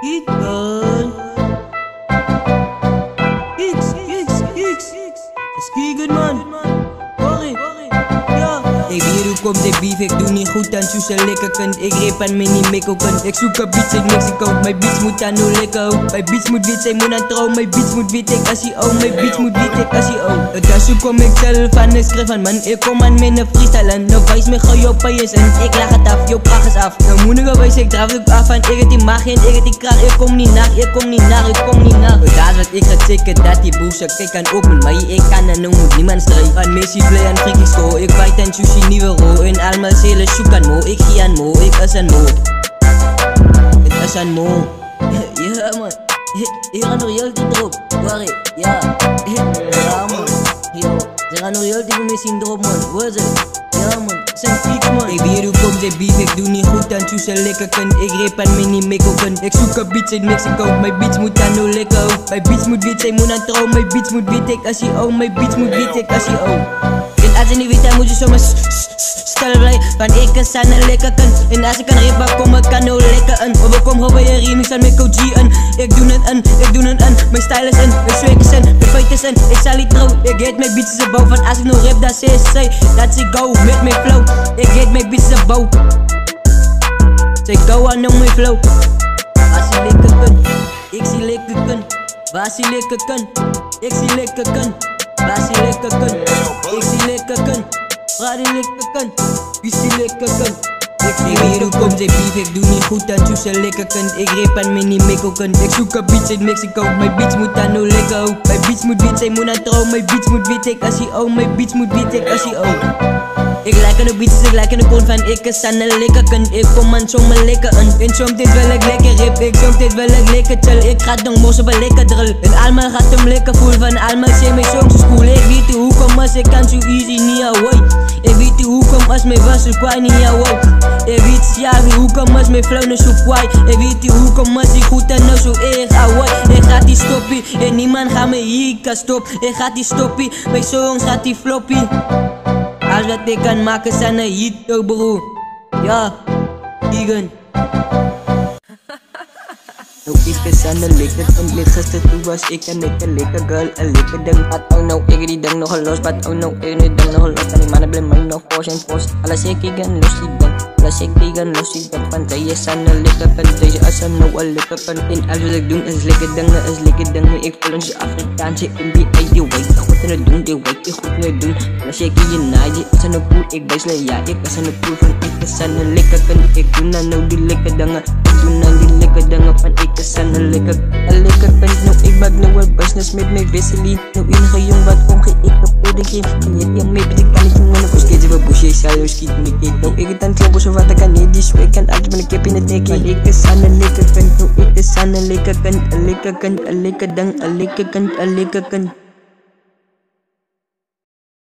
Ikan X Skigen man Corrie Ja Ik hier ook op de beef, ik doe niet goed aan social lekker kunt. Ik rip aan mini mikkel kunt. Ik zoek een beats uit Mexico. Mijn beats moet aan no lekker. Mijn beats moet wit zijn, moet aan trouw. Mijn beats moet wit, ik als hij mijn beats moet wit, ik als hij het is kom ik zelf aan, ik schrijf aan man. Ik kom aan met een freestyle en nou wijs me gauw jouw paaiers en ik lag het af, jouw pracht is af. Nou moet ik wijs, ik draf het af en ik het die maag en ik het die kracht. Ik kom niet naar, ik kom niet naar, ik kom niet naar. Dat is wat ik ga checken, dat die bullshit. Ik kan ook met mij, ik kan en nou moet niemand strijden. Van Messi play en freaky score. Ik bijt en sushi nieuwe ro. En allemaal zelen zoek aan mo. Ik gie aan mo, ik is aan mo. Het is aan mo. Ja man. Hier gaan nog heel die erop. Corrie, ja. Ja man. Yo, ze gaan nog heel die voor mij zien erop man. Waar is het? Ja man, zijn fiets man. Ik weer hoe komt de beef, ik doe niet goed aan social lekker kun. Ik rip aan mini mikkel kun. Ik zoek een beats uit Mexico. Mijn beats moet aan no lekker. Mijn beats moet wit zijn, moet aan trouw. Mijn beats moet wit, ik als hij mijn beats moet wit, ik als hij en als je niet weet, dan moet je zomaar stil blij. Van ik is aan een lekker kun. En als ik kan rippen, kom ik kan no lekker in. Of ik kom gewoon bij een remix aan met Coach G in. Ik doe het in, ik doe het in. Mijn style is in, mijn swag is in, mijn fight is in. Ik zal niet trouw, ik heet mijn beats is een bouw. Van als ik no rip, dan zeg zij dat ze go met mijn flow. Ik heet mijn beats is een bouw. Zij go aan no mijn flow. Als je lekker kun, ik zie lekker kun. Waar zie lekker kun, ik zie lekker kun. Waar zie lekker kun, ik zie lekker kun. Waar die lekker kun, wie zie lekker kun. Ik weer hoe komt de beef, ik doe niet goed aan social lekker kunt. Ik rip aan mini mikkel kunt. Ik zoek een beats uit Mexico. Mijn beats moet aan no lekker. Mijn beats moet wit zijn, moet aan trouw. Mijn beats moet wit, ik als hij mijn beats moet wit, ik als hij ik lijk aan de beats, ik lijk aan de koon van ik is aan een lekker kunt. Ik kom aan zo'n lekker in. En soms dit wil ik lekker rip, ik soms dit wil ik lekker chill. Ik ga dan mos op een lekker drill. En allemaal gaat hem lekker voel van allemaal zijn mijn songs school. Ik weet hoe kom als ik kan zo easy niet away. Ik weet hoe kom als mijn was zo kwaai niet away. Ik weet ja hoe kom als mijn flow nou zo kwaai. Ik weet hoe kom als ik goed en nou zo erg away. Ik ga die stoppie en niemand gaat me hier kan stop. Ik ga die stoppie, mijn songs gaat die floppy. Als wat ik kan maken zijn een hit, oh bro. Ja, Egan. Nou ik is aan de lekker en lichtste toe was ik en ik een lekker girl, een lekker ding. Wat oh nou ik die ding nog los, wat oh nou ik die ding nog los. En die mannen blijven mij nog post en post. Alles ik gaan los die ding. Alles ik gaan los die ding. Van zij is aan de lekker punt, deze is aan nou een lekker punt. En alles wat ik doe is lekker dingen, is lekker dingen. Ik voel ons Afrikaanse in die eigen weet. Goed in het doen, die weet je goed in het doen. Als ik hier naai, die is aan de poel, ik wijs ja, ik is aan de poel van ik is aan de lekker punt. Ik doe nou die lekker dingen, ik doe nou die lekker dingen van ik is aan de lekker punt. Nou ik maak nou een business met mijn wisselie. Nou enige jong wat omge ik kapot ik geef. En je die mee bet ik kan niet jongen, ik was steeds even busje, ik zal jou schieten met ik. Nou ik het aan kloppen zo wat ik kan niet, die zweek kan altijd met een kip in het nekje. Want ik is aan de lekker punt, nou ik is aan de lekker punt, een lekker kunt, een lekker ding, een lekker kunt, een lekker kunt.